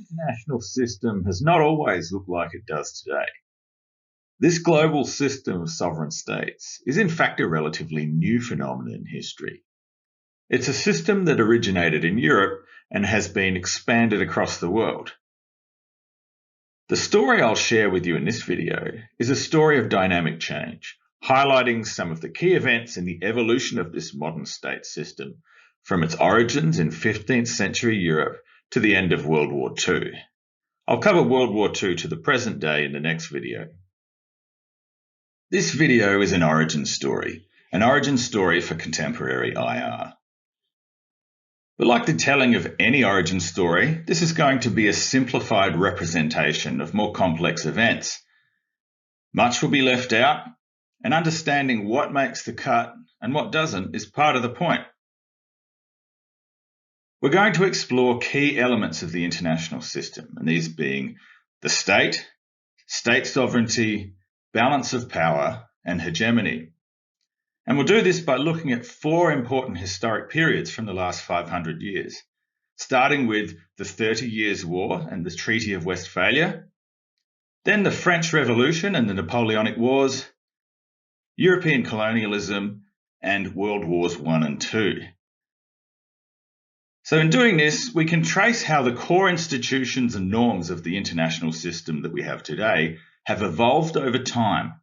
international system has not always looked like it does today. This global system of sovereign states is in fact a relatively new phenomenon in history. It's a system that originated in Europe and has been expanded across the world. The story I'll share with you in this video is a story of dynamic change, highlighting some of the key events in the evolution of this modern state system from its origins in 15th century Europe to the end of World War II. I'll cover World War II to the present day in the next video. This video is an origin story for contemporary IR. But like the telling of any origin story, this is going to be a simplified representation of more complex events. Much will be left out, and understanding what makes the cut and what doesn't is part of the point. We're going to explore key elements of the international system, and these being the state, state sovereignty, balance of power, and hegemony. And we'll do this by looking at four important historic periods from the last 500 years, starting with the 30 Years' War and the Treaty of Westphalia, then the French Revolution and the Napoleonic Wars, European colonialism, and World Wars I and II. So in doing this, we can trace how the core institutions and norms of the international system that we have today have evolved over time,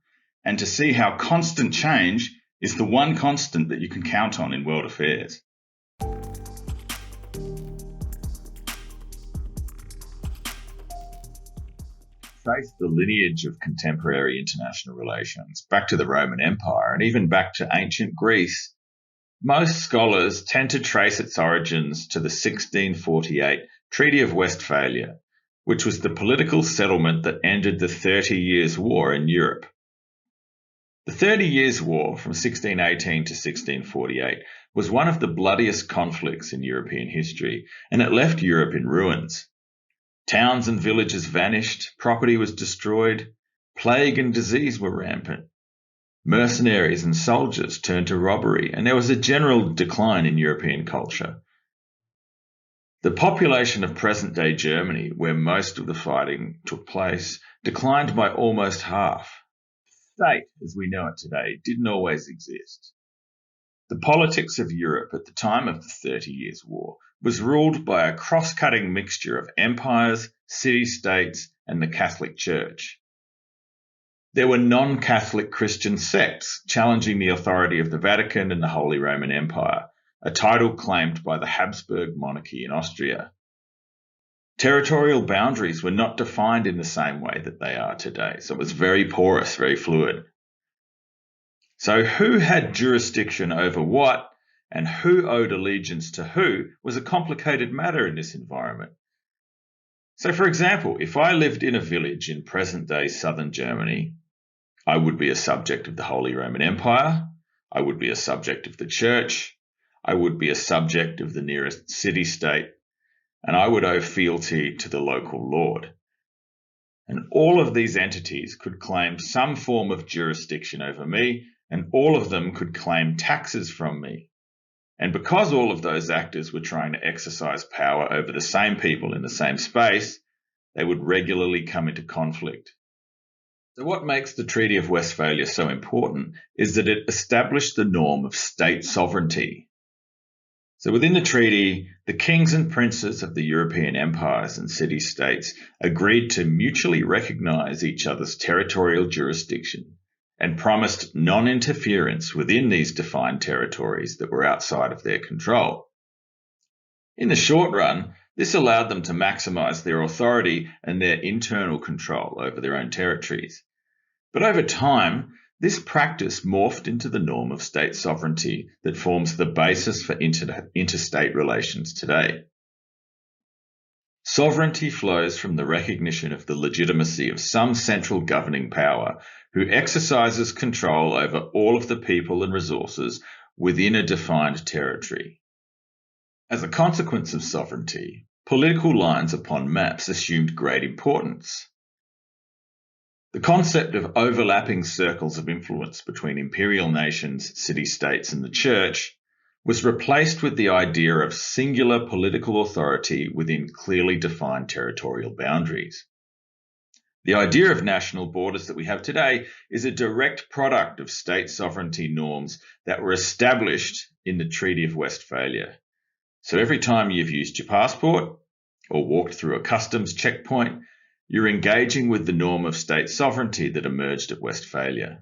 and to see how constant change is the one constant that you can count on in world affairs. Trace the lineage of contemporary international relations back to the Roman Empire and even back to ancient Greece. Most scholars tend to trace its origins to the 1648 Treaty of Westphalia, which was the political settlement that ended the 30 Years' War in Europe. The 30 Years' War from 1618 to 1648 was one of the bloodiest conflicts in European history, and it left Europe in ruins. Towns and villages vanished, property was destroyed, plague and disease were rampant. Mercenaries and soldiers turned to robbery, and there was a general decline in European culture. The population of present-day Germany, where most of the fighting took place, declined by almost half. State, as we know it today, didn't always exist. The politics of Europe at the time of the 30 Years' War was ruled by a cross-cutting mixture of empires, city-states, and the Catholic Church. There were non-Catholic Christian sects challenging the authority of the Vatican and the Holy Roman Empire, a title claimed by the Habsburg monarchy in Austria. Territorial boundaries were not defined in the same way that they are today, so it was very porous, very fluid. So who had jurisdiction over what and who owed allegiance to who was a complicated matter in this environment. So for example, if I lived in a village in present-day southern Germany, I would be a subject of the Holy Roman Empire, I would be a subject of the Church, I would be a subject of the nearest city-state, and I would owe fealty to the local lord. And all of these entities could claim some form of jurisdiction over me, and all of them could claim taxes from me. And because all of those actors were trying to exercise power over the same people in the same space, they would regularly come into conflict. So what makes the Treaty of Westphalia so important is that it established the norm of state sovereignty. So within the treaty, the kings and princes of the European empires and city-states agreed to mutually recognize each other's territorial jurisdiction and promised non-interference within these defined territories that were outside of their control. In the short run, this allowed them to maximize their authority and their internal control over their own territories. But over time, this practice morphed into the norm of state sovereignty that forms the basis for interstate relations today. Sovereignty flows from the recognition of the legitimacy of some central governing power who exercises control over all of the people and resources within a defined territory. As a consequence of sovereignty, political lines upon maps assumed great importance. The concept of overlapping circles of influence between imperial nations, city-states, and the Church was replaced with the idea of singular political authority within clearly defined territorial boundaries. The idea of national borders that we have today is a direct product of state sovereignty norms that were established in the Treaty of Westphalia. So every time you've used your passport or walked through a customs checkpoint, you're engaging with the norm of state sovereignty that emerged at Westphalia.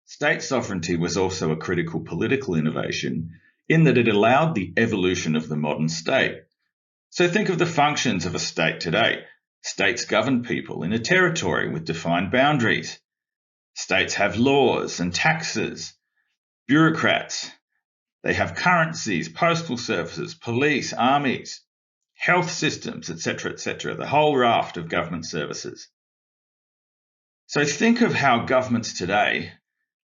State sovereignty was also a critical political innovation in that it allowed the evolution of the modern state. So think of the functions of a state today. States govern people in a territory with defined boundaries. States have laws and taxes, bureaucrats. They have currencies, postal services, police, armies, health systems, etc., the whole raft of government services. So think of how governments today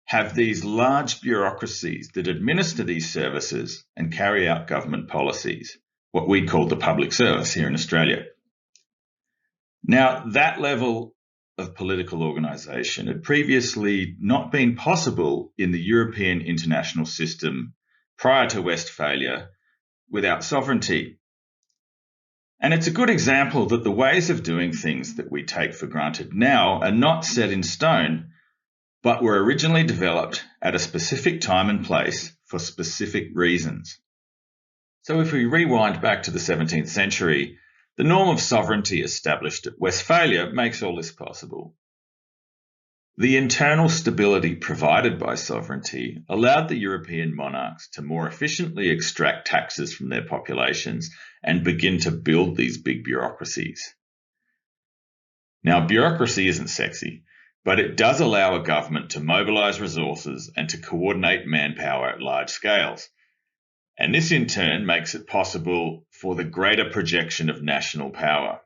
have these large bureaucracies that administer these services and carry out government policies, what we call the public service here in Australia. Now, that level of political organisation had previously not been possible in the European international system prior to Westphalia without sovereignty. And it's a good example that the ways of doing things that we take for granted now are not set in stone, but were originally developed at a specific time and place for specific reasons. So if we rewind back to the 17th century, the norm of sovereignty established at Westphalia makes all this possible. The internal stability provided by sovereignty allowed the European monarchs to more efficiently extract taxes from their populations and begin to build these big bureaucracies. Now, bureaucracy isn't sexy, but it does allow a government to mobilise resources and to coordinate manpower at large scales. And this in turn makes it possible for the greater projection of national power.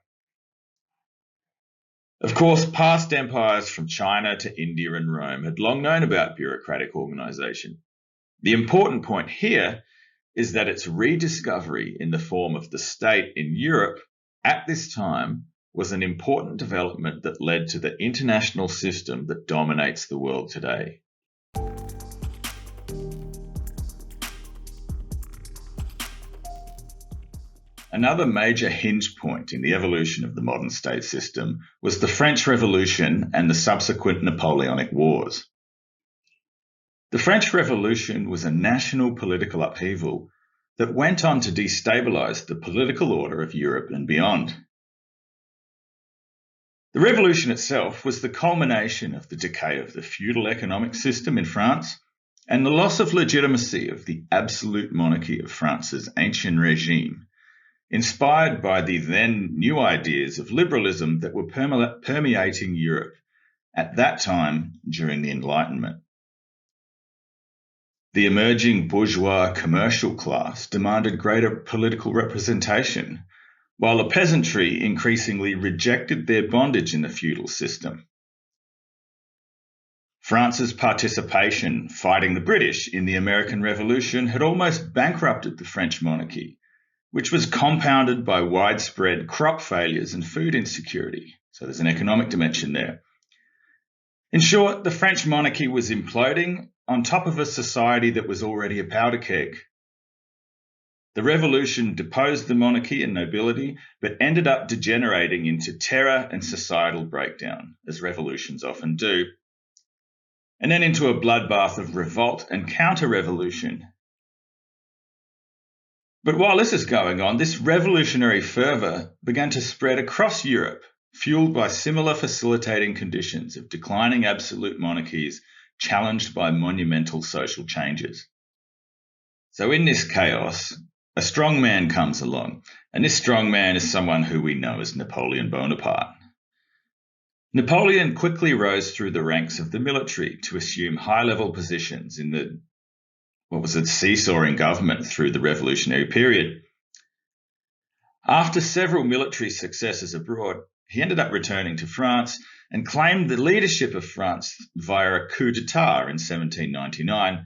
Of course, past empires from China to India and Rome had long known about bureaucratic organisation. The important point here is that its rediscovery in the form of the state in Europe at this time was an important development that led to the international system that dominates the world today. Another major hinge point in the evolution of the modern state system was the French Revolution and the subsequent Napoleonic Wars. The French Revolution was a national political upheaval that went on to destabilise the political order of Europe and beyond. The revolution itself was the culmination of the decay of the feudal economic system in France and the loss of legitimacy of the absolute monarchy of France's ancient regime, inspired by the then new ideas of liberalism that were permeating Europe at that time during the Enlightenment. The emerging bourgeois commercial class demanded greater political representation, while the peasantry increasingly rejected their bondage in the feudal system. France's participation fighting the British in the American Revolution had almost bankrupted the French monarchy, which was compounded by widespread crop failures and food insecurity. So there's an economic dimension there. In short, the French monarchy was imploding on top of a society that was already a powder keg. The revolution deposed the monarchy and nobility, but ended up degenerating into terror and societal breakdown, as revolutions often do, and then into a bloodbath of revolt and counter-revolution. But while this is going on, this revolutionary fervour began to spread across Europe, fueled by similar facilitating conditions of declining absolute monarchies challenged by monumental social changes. So in this chaos, a strong man comes along, and this strong man is someone who we know as Napoleon Bonaparte. Napoleon quickly rose through the ranks of the military to assume high-level positions in the seesawing government through the revolutionary period. After several military successes abroad, he ended up returning to France and claimed the leadership of France via a coup d'etat in 1799,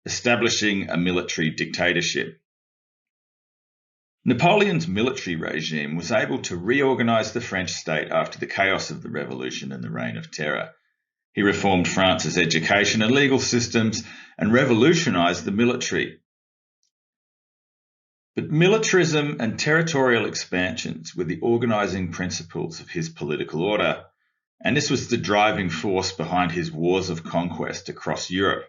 establishing a military dictatorship. Napoleon's military regime was able to reorganise the French state after the chaos of the Revolution and the Reign of Terror. He reformed France's education and legal systems and revolutionised the military. But militarism and territorial expansions were the organising principles of his political order, and this was the driving force behind his wars of conquest across Europe.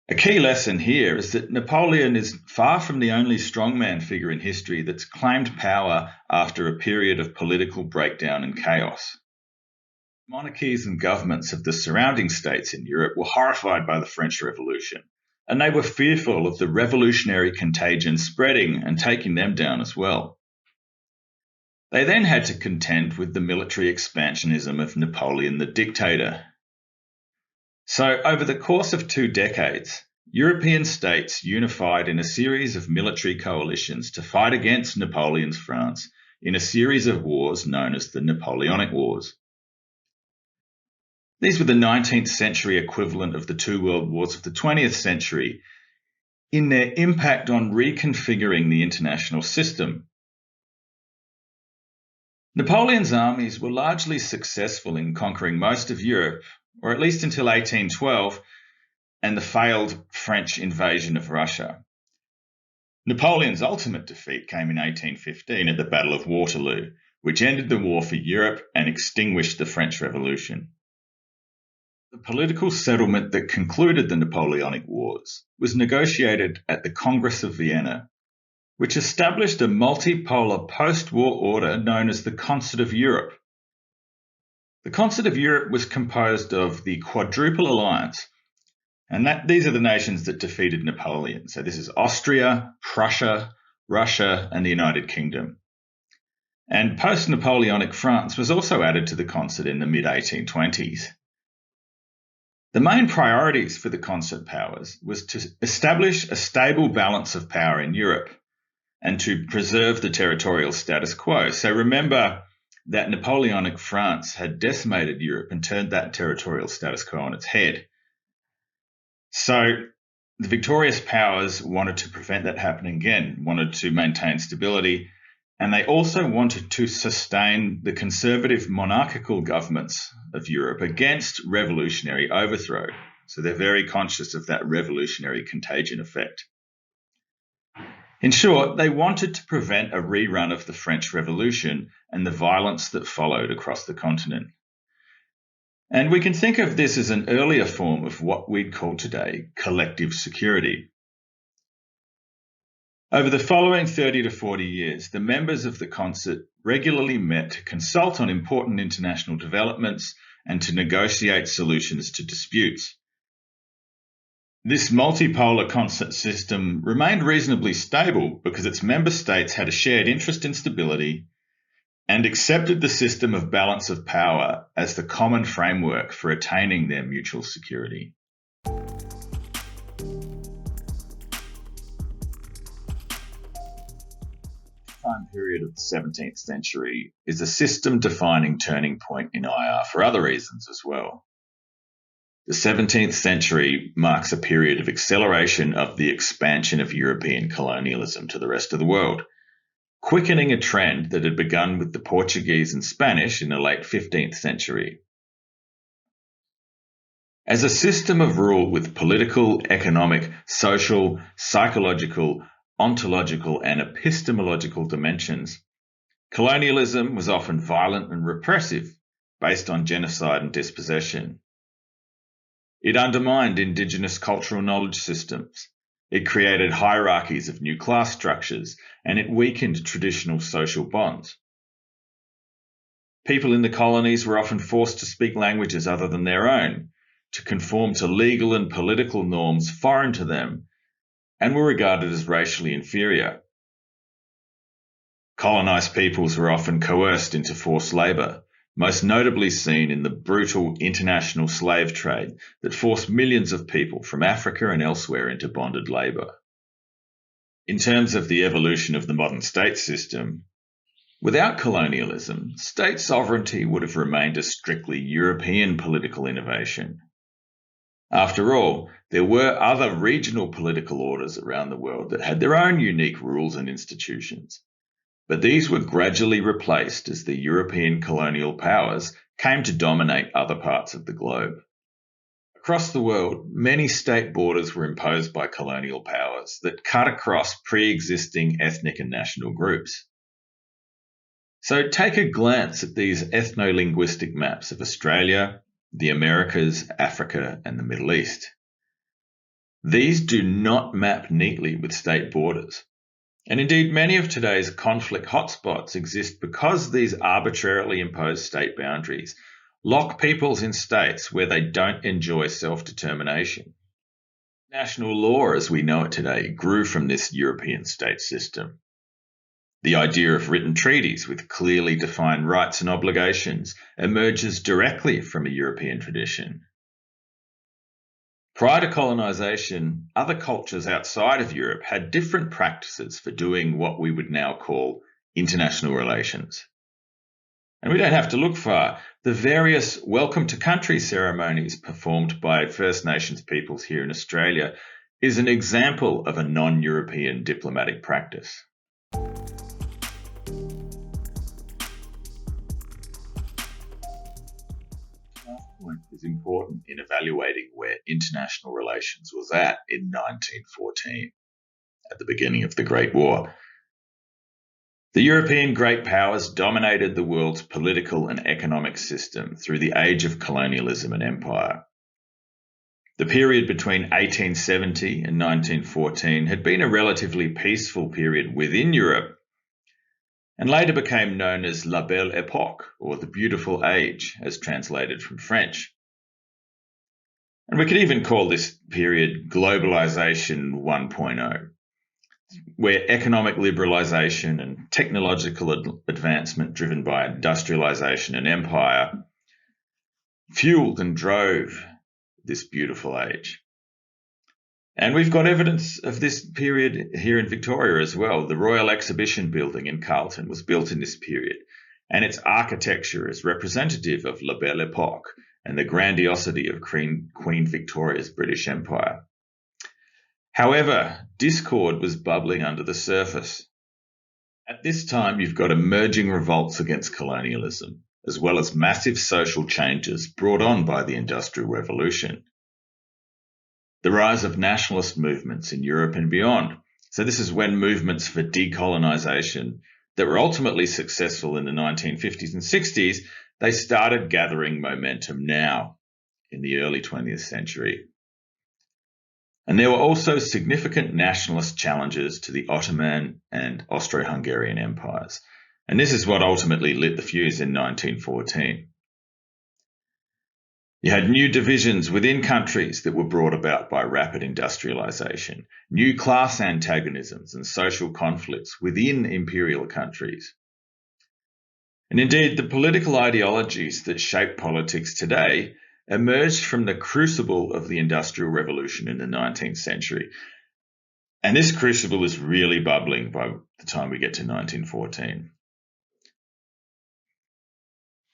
A key lesson here is that Napoleon is far from the only strongman figure in history that's claimed power after a period of political breakdown and chaos. Monarchies and governments of the surrounding states in Europe were horrified by the French Revolution, and they were fearful of the revolutionary contagion spreading and taking them down as well. They then had to contend with the military expansionism of Napoleon the dictator. So, over the course of 2 decades, European states unified in a series of military coalitions to fight against Napoleon's France in a series of wars known as the Napoleonic Wars. These were the 19th century equivalent of the 2 world wars of the 20th century in their impact on reconfiguring the international system. Napoleon's armies were largely successful in conquering most of Europe, or at least until 1812 and the failed French invasion of Russia. Napoleon's ultimate defeat came in 1815 at the Battle of Waterloo, which ended the war for Europe and extinguished the French Revolution. The political settlement that concluded the Napoleonic Wars was negotiated at the Congress of Vienna, which established a multipolar post-war order known as the Concert of Europe. The Concert of Europe was composed of the Quadruple Alliance, and these are the nations that defeated Napoleon. So this is Austria, Prussia, Russia, and the United Kingdom. And post-Napoleonic France was also added to the concert in the mid-1820s. The main priorities for the concert powers was to establish a stable balance of power in Europe and to preserve the territorial status quo. So remember that Napoleonic France had decimated Europe and turned that territorial status quo on its head. So the victorious powers wanted to prevent that happening again, wanted to maintain stability, and they also wanted to sustain the conservative monarchical governments of Europe against revolutionary overthrow. So they're very conscious of that revolutionary contagion effect. In short, they wanted to prevent a rerun of the French Revolution and the violence that followed across the continent. And we can think of this as an earlier form of what we'd call today collective security. Over the following 30 to 40 years, the members of the concert regularly met to consult on important international developments and to negotiate solutions to disputes. This multipolar concert system remained reasonably stable because its member states had a shared interest in stability and accepted the system of balance of power as the common framework for attaining their mutual security. The time period of the 17th century is a system-defining turning point in IR for other reasons as well. The 17th century marks a period of acceleration of the expansion of European colonialism to the rest of the world, quickening a trend that had begun with the Portuguese and Spanish in the late 15th century. As a system of rule with political, economic, social, psychological, ontological, and epistemological dimensions, colonialism was often violent and repressive, based on genocide and dispossession. It undermined indigenous cultural knowledge systems. It created hierarchies of new class structures, and it weakened traditional social bonds. People in the colonies were often forced to speak languages other than their own, to conform to legal and political norms foreign to them, and were regarded as racially inferior. Colonized peoples were often coerced into forced labor, most notably seen in the brutal international slave trade that forced millions of people from Africa and elsewhere into bonded labor. In terms of the evolution of the modern state system, without colonialism, state sovereignty would have remained a strictly European political innovation. After all, there were other regional political orders around the world that had their own unique rules and institutions. But these were gradually replaced as the European colonial powers came to dominate other parts of the globe. Across the world, many state borders were imposed by colonial powers that cut across pre-existing ethnic and national groups. So take a glance at these ethno-linguistic maps of Australia, the Americas, Africa, and the Middle East. These do not map neatly with state borders. And indeed, many of today's conflict hotspots exist because these arbitrarily imposed state boundaries lock peoples in states where they don't enjoy self-determination. National law, as we know it today, grew from this European state system. The idea of written treaties with clearly defined rights and obligations emerges directly from a European tradition. Prior to colonisation, other cultures outside of Europe had different practices for doing what we would now call international relations. And we don't have to look far. The various welcome to country ceremonies performed by First Nations peoples here in Australia is an example of a non-European diplomatic practice. Is important in evaluating where international relations was at in 1914, at the beginning of the Great War. The European great powers dominated the world's political and economic system through the age of colonialism and empire. The period between 1870 and 1914 had been a relatively peaceful period within Europe, and later became known as La Belle Époque, or the Beautiful Age, as translated from French. And we could even call this period globalisation 1.0, where economic liberalisation and technological advancement driven by industrialisation and empire fueled and drove this beautiful age. And we've got evidence of this period here in Victoria as well. The Royal Exhibition Building in Carlton was built in this period, and its architecture is representative of La Belle Époque and the grandiosity of Queen Victoria's British Empire. However, discord was bubbling under the surface. At this time, you've got emerging revolts against colonialism, as well as massive social changes brought on by the Industrial Revolution. The rise of nationalist movements in Europe and beyond. So this is when movements for decolonisation that were ultimately successful in the 1950s and 60s, they started gathering momentum now in the early 20th century. And there were also significant nationalist challenges to the Ottoman and Austro-Hungarian empires. And this is what ultimately lit the fuse in 1914. You had new divisions within countries that were brought about by rapid industrialisation, new class antagonisms and social conflicts within imperial countries. And indeed, the political ideologies that shape politics today emerged from the crucible of the Industrial Revolution in the 19th century. And this crucible is really bubbling by the time we get to 1914.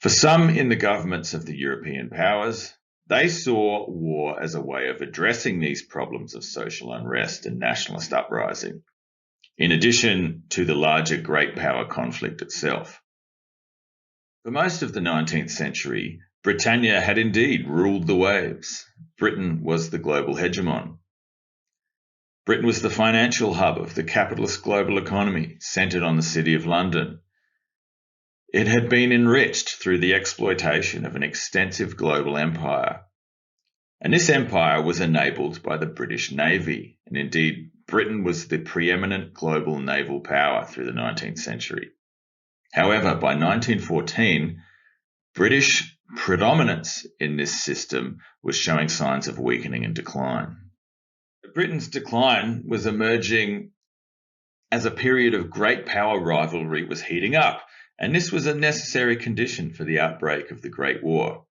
For some in the governments of the European powers, they saw war as a way of addressing these problems of social unrest and nationalist uprising, in addition to the larger great power conflict itself. For most of the 19th century, Britannia had indeed ruled the waves. Britain was the global hegemon. Britain was the financial hub of the capitalist global economy, centred on the City of London. It had been enriched through the exploitation of an extensive global empire. And this empire was enabled by the British Navy, and indeed Britain was the preeminent global naval power through the 19th century. However, by 1914, British predominance in this system was showing signs of weakening and decline. Britain's decline was emerging as a period of great power rivalry was heating up, and this was a necessary condition for the outbreak of the Great War.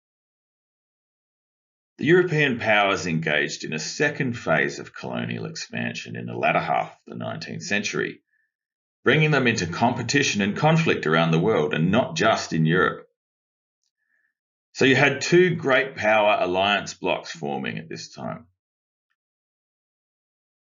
The European powers engaged in a second phase of colonial expansion in the latter half of the 19th century, bringing them into competition and conflict around the world, and not just in Europe. So you had two great power alliance blocs forming at this time,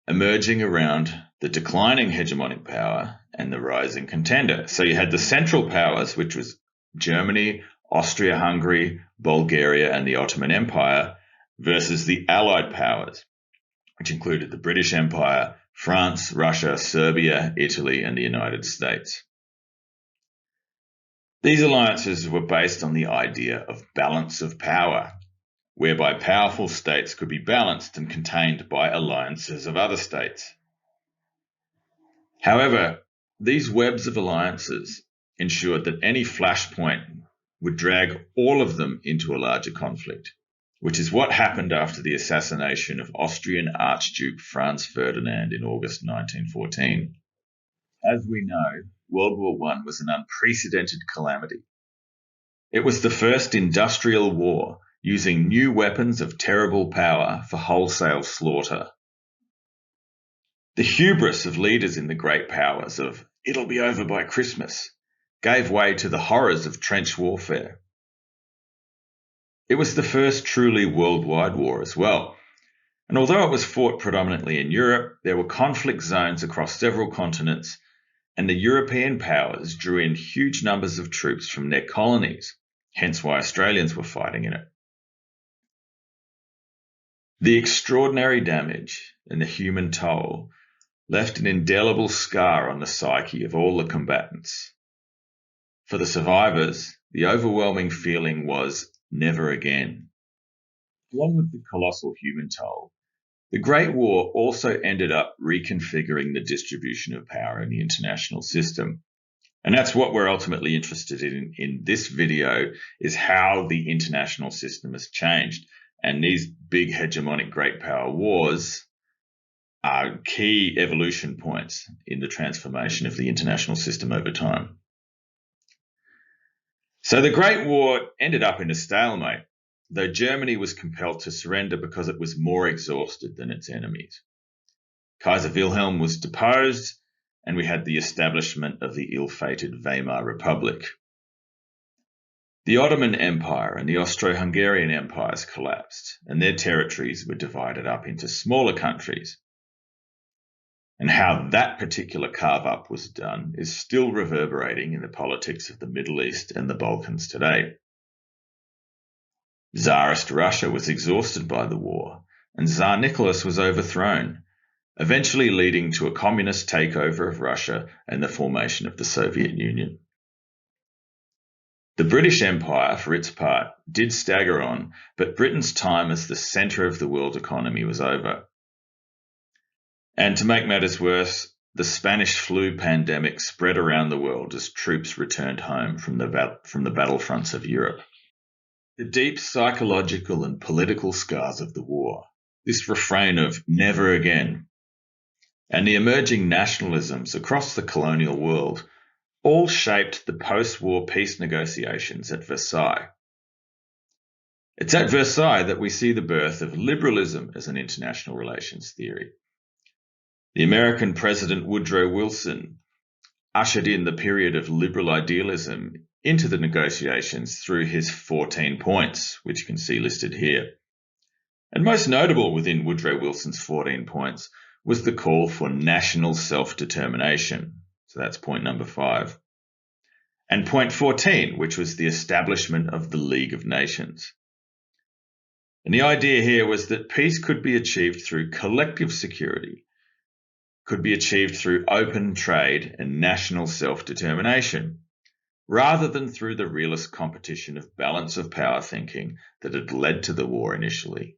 emerging around the declining hegemonic power and the rising contender. So you had the Central Powers, which was Germany, Austria-Hungary, Bulgaria, and the Ottoman Empire, versus the Allied powers, which included the British Empire, France, Russia, Serbia, Italy, and the United States. These alliances were based on the idea of balance of power, whereby powerful states could be balanced and contained by alliances of other states. However, these webs of alliances ensured that any flashpoint would drag all of them into a larger conflict, which is what happened after the assassination of Austrian Archduke Franz Ferdinand in August 1914. As we know, World War I was an unprecedented calamity. It was the first industrial war using new weapons of terrible power for wholesale slaughter. The hubris of leaders in the great powers of "it'll be over by Christmas" gave way to the horrors of trench warfare. It was the first truly worldwide war as well, and although it was fought predominantly in Europe, there were conflict zones across several continents, and the European powers drew in huge numbers of troops from their colonies, hence why Australians were fighting in it. The extraordinary damage and the human toll left an indelible scar on the psyche of all the combatants. For the survivors, the overwhelming feeling was never again. Along with the colossal human toll, the Great War also ended up reconfiguring the distribution of power in the international system. And that's what we're ultimately interested in this video, is how the international system has changed. And these big hegemonic great power wars are key evolution points in the transformation of the international system over time. So the Great War ended up in a stalemate, though Germany was compelled to surrender because it was more exhausted than its enemies. Kaiser Wilhelm was deposed, and we had the establishment of the ill-fated Weimar Republic. The Ottoman Empire and the Austro-Hungarian empires collapsed, and their territories were divided up into smaller countries. And how that particular carve-up was done is still reverberating in the politics of the Middle East and the Balkans today. Tsarist Russia was exhausted by the war, and Tsar Nicholas was overthrown, eventually leading to a communist takeover of Russia and the formation of the Soviet Union. The British Empire, for its part, did stagger on, but Britain's time as the centre of the world economy was over. And to make matters worse, the Spanish flu pandemic spread around the world as troops returned home from the battlefronts of Europe. The deep psychological and political scars of the war, this refrain of "never again," and the emerging nationalisms across the colonial world all shaped the post-war peace negotiations at Versailles. It's at Versailles that we see the birth of liberalism as an international relations theory. The American President Woodrow Wilson ushered in the period of liberal idealism into the negotiations through his 14 points, which you can see listed here. And most notable within Woodrow Wilson's 14 points was the call for national self-determination. So that's point number 5. And point 14, which was the establishment of the League of Nations. And the idea here was that peace could be achieved through collective security, could be achieved through open trade and national self-determination, rather than through the realist competition of balance of power thinking that had led to the war initially.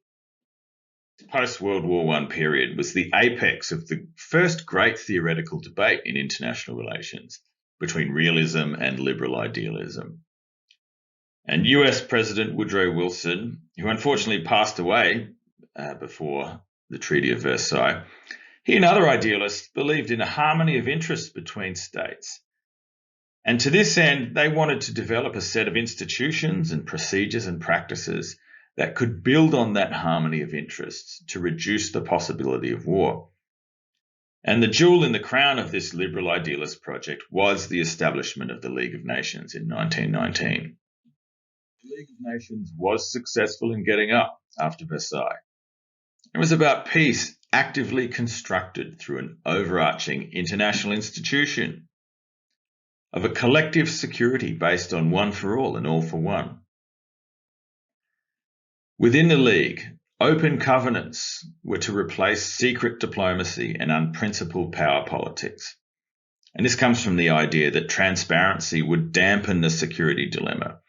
The post-World War I period was the apex of the first great theoretical debate in international relations between realism and liberal idealism. And US President Woodrow Wilson, who unfortunately passed away before the Treaty of Versailles, he and other idealists believed in a harmony of interests between states. And to this end, they wanted to develop a set of institutions and procedures and practices that could build on that harmony of interests to reduce the possibility of war. And the jewel in the crown of this liberal idealist project was the establishment of the League of Nations in 1919. The League of Nations was successful in getting up after Versailles. It was about peace actively constructed through an overarching international institution of a collective security based on one for all and all for one. Within the League, Open covenants were to replace secret diplomacy and unprincipled power politics. And this comes from the idea that transparency would dampen the security dilemma.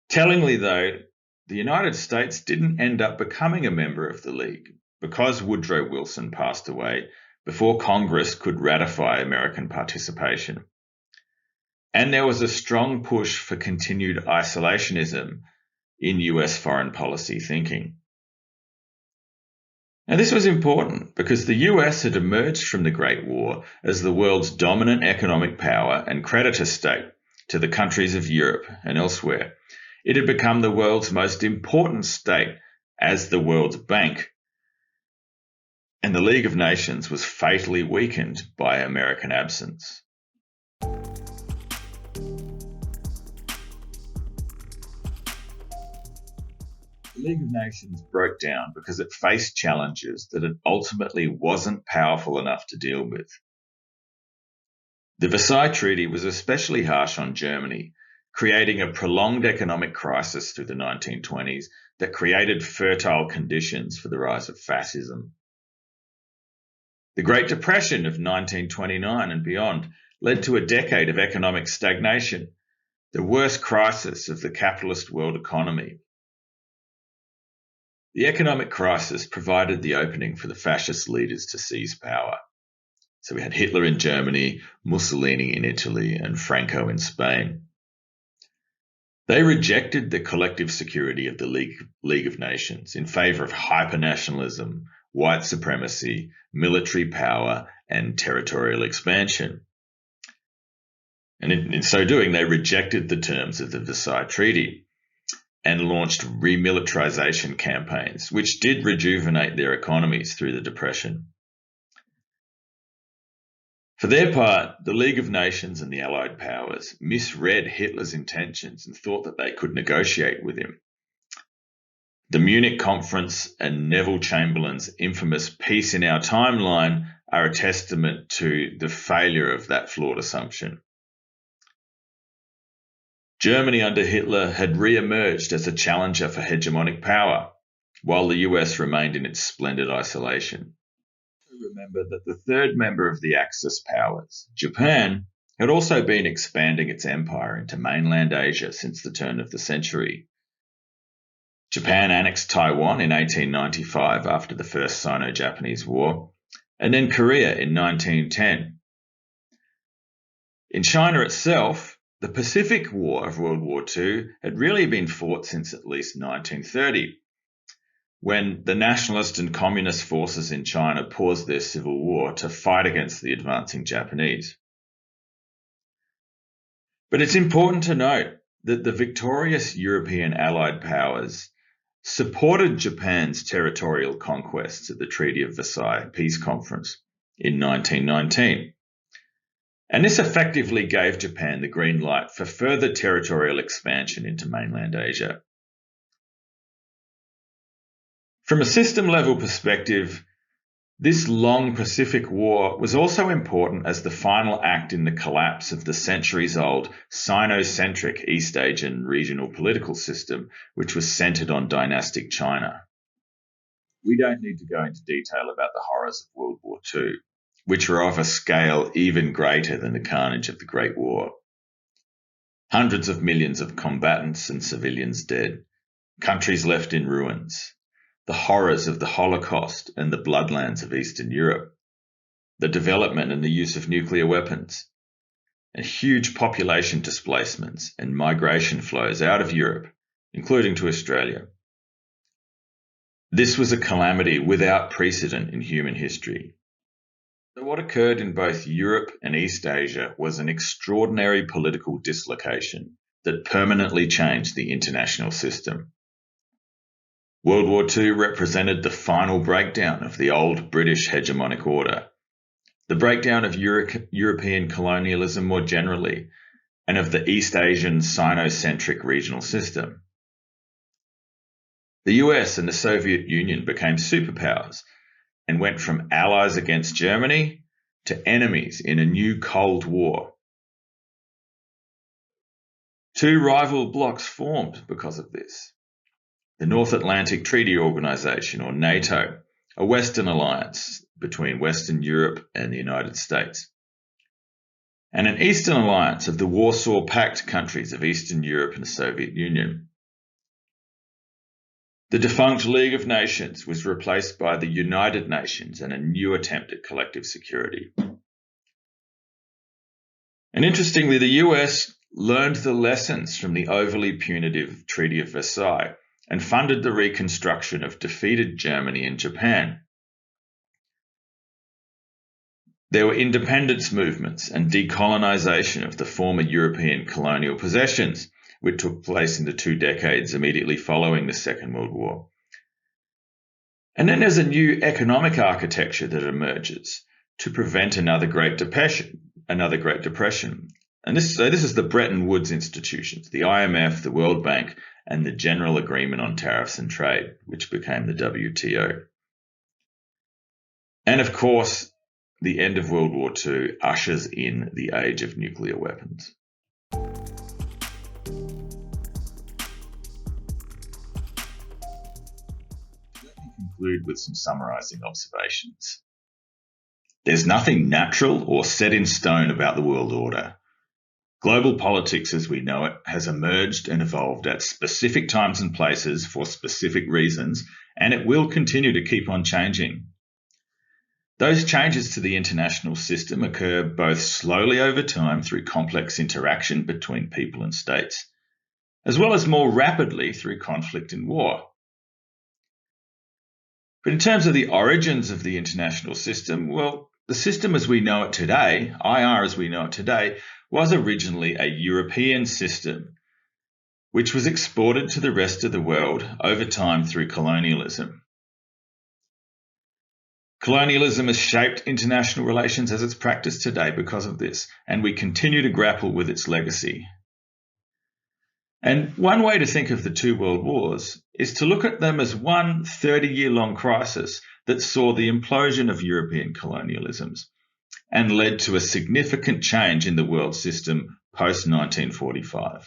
Tellingly, though, the United States didn't end up becoming a member of the League because Woodrow Wilson passed away before Congress could ratify American participation. And there was a strong push for continued isolationism in US foreign policy thinking. Now, this was important because the US had emerged from the Great War as the world's dominant economic power and creditor state to the countries of Europe and elsewhere. It had become the world's most important state as the world's bank, and the League of Nations was fatally weakened by American absence. The League of Nations broke down because it faced challenges that it ultimately wasn't powerful enough to deal with. The Versailles Treaty was especially harsh on Germany, creating a prolonged economic crisis through the 1920s that created fertile conditions for the rise of fascism. The Great Depression of 1929 and beyond led to a decade of economic stagnation, the worst crisis of the capitalist world economy. The economic crisis provided the opening for the fascist leaders to seize power. So we had Hitler in Germany, Mussolini in Italy, and Franco in Spain. They rejected the collective security of the League of Nations in favour of hypernationalism, white supremacy, military power, and territorial expansion. And in so doing, they rejected the terms of the Versailles Treaty and launched remilitarization campaigns, which did rejuvenate their economies through the Depression. For their part, the League of Nations and the Allied powers misread Hitler's intentions and thought that they could negotiate with him. The Munich Conference and Neville Chamberlain's infamous Peace in Our Timeline are a testament to the failure of that flawed assumption. Germany under Hitler had re-emerged as a challenger for hegemonic power, while the US remained in its splendid isolation. Remember that the third member of the Axis powers, Japan, had also been expanding its empire into mainland Asia since the turn of the century. Japan annexed Taiwan in 1895 after the First Sino-Japanese War, and then Korea in 1910. In China itself, the Pacific War of World War II had really been fought since at least 1930, when the nationalist and communist forces in China paused their civil war to fight against the advancing Japanese. But it's important to note that the victorious European Allied powers supported Japan's territorial conquests at the Treaty of Versailles Peace Conference in 1919. And this effectively gave Japan the green light for further territorial expansion into mainland Asia. From a system-level perspective, this long Pacific War was also important as the final act in the collapse of the centuries-old Sino-centric East Asian regional political system, which was centered on dynastic China. We don't need to go into detail about the horrors of World War II, which were of a scale even greater than the carnage of the Great War. Hundreds of millions of combatants and civilians dead, countries left in ruins, the horrors of the Holocaust and the bloodlands of Eastern Europe, the development and the use of nuclear weapons, and huge population displacements and migration flows out of Europe, including to Australia. This was a calamity without precedent in human history. So what occurred in both Europe and East Asia was an extraordinary political dislocation that permanently changed the international system. World War II represented the final breakdown of the old British hegemonic order, the breakdown of European colonialism more generally, and of the East Asian Sino-centric regional system. The US and the Soviet Union became superpowers and went from allies against Germany to enemies in a new Cold War. Two rival blocs formed because of this. the North Atlantic Treaty Organization, or NATO, a Western alliance between Western Europe and the United States, and an Eastern alliance of the Warsaw Pact countries of Eastern Europe and the Soviet Union. The defunct League of Nations was replaced by the United Nations and a new attempt at collective security. And interestingly, the US learned the lessons from the overly punitive Treaty of Versailles and funded the reconstruction of defeated Germany and Japan. There were independence movements and decolonization of the former European colonial possessions, which took place in the 2 decades immediately following the Second World War. And then there's a new economic architecture that emerges to prevent another Great Depression. And this is the Bretton Woods institutions, the IMF, the World Bank, and the General Agreement on Tariffs and Trade, which became the WTO. And of course, the end of World War II ushers in the age of nuclear weapons. Let me conclude with some summarizing observations. There's nothing natural or set in stone about the world order. Global politics as we know it has emerged and evolved at specific times and places for specific reasons, and it will continue to keep on changing. Those changes to the international system occur both slowly over time through complex interaction between people and states, as well as more rapidly through conflict and war. But in terms of the origins of the international system, well, the system as we know it today, IR as we know it today, was originally a European system, which was exported to the rest of the world over time through colonialism. Colonialism has shaped international relations as it's practiced today because of this, and we continue to grapple with its legacy. And one way to think of the 2 world wars is to look at them as one 30-year-long crisis that saw the implosion of European colonialisms and led to a significant change in the world system post-1945.